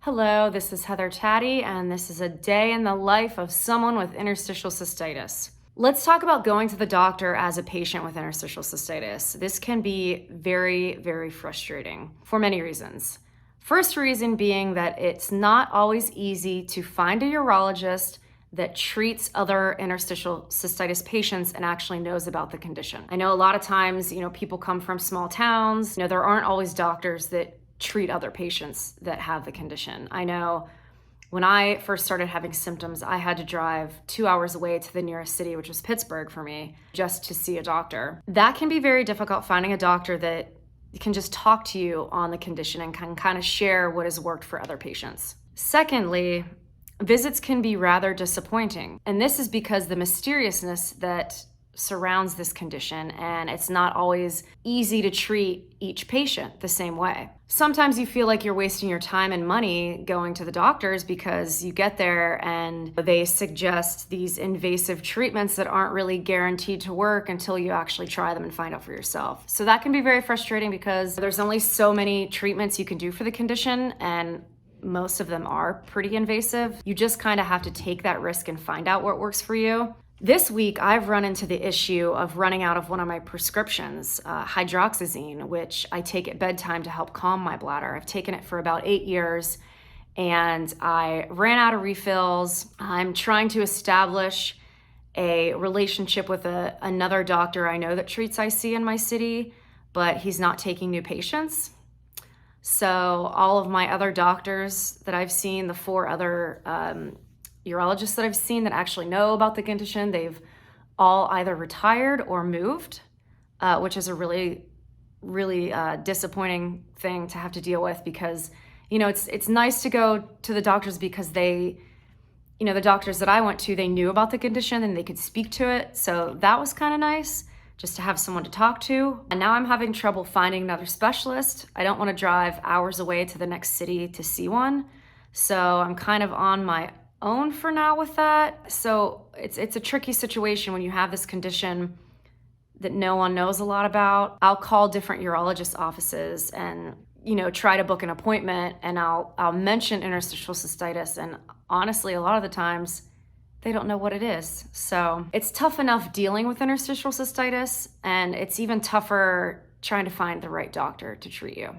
Hello, this is Heather Taddy, and this is a day in the life of someone with interstitial cystitis. Let's talk about going to the doctor as a patient with interstitial cystitis. This can be very, very frustrating for many reasons. First reason being that it's not always easy to find a urologist that treats other interstitial cystitis patients and actually knows about the condition. I know a lot of times, people come from small towns. There aren't always doctors that treat other patients that have the condition. I know when I first started having symptoms, I had to drive 2 hours away to the nearest city, which was Pittsburgh for me, just to see a doctor. That can be very difficult, finding a doctor that can just talk to you on the condition and can kind of share what has worked for other patients. Secondly, visits can be rather disappointing. And this is because the mysteriousness that surrounds this condition, and it's not always easy to treat each patient the same way. Sometimes you feel like you're wasting your time and money going to the doctors because you get there and they suggest these invasive treatments that aren't really guaranteed to work until you actually try them and find out for yourself. So that can be very frustrating because there's only so many treatments you can do for the condition, and most of them are pretty invasive. You just kind of have to take that risk and find out what works for you. This week, I've run into the issue of running out of one of my prescriptions, hydroxyzine, which I take at bedtime to help calm my bladder. I've taken it for about 8 years, and I ran out of refills. I'm trying to establish a relationship with another doctor I know that treats IC in my city, but he's not taking new patients. So all of my other doctors that I've seen, the 4 other urologists that I've seen that actually know about the condition, they've all either retired or moved, which is a really, really disappointing thing to have to deal with because, it's nice to go to the doctors because they, the doctors that I went to, they knew about the condition and they could speak to it. So that was kind of nice just to have someone to talk to. And now I'm having trouble finding another specialist. I don't want to drive hours away to the next city to see one. So I'm kind of on my own for now with that. So it's a tricky situation when you have this condition that no one knows a lot about. I'll call different urologist offices and try to book an appointment, and I'll mention interstitial cystitis, and honestly a lot of the times they don't know what it is. So it's tough enough dealing with interstitial cystitis, and it's even tougher trying to find the right doctor to treat you.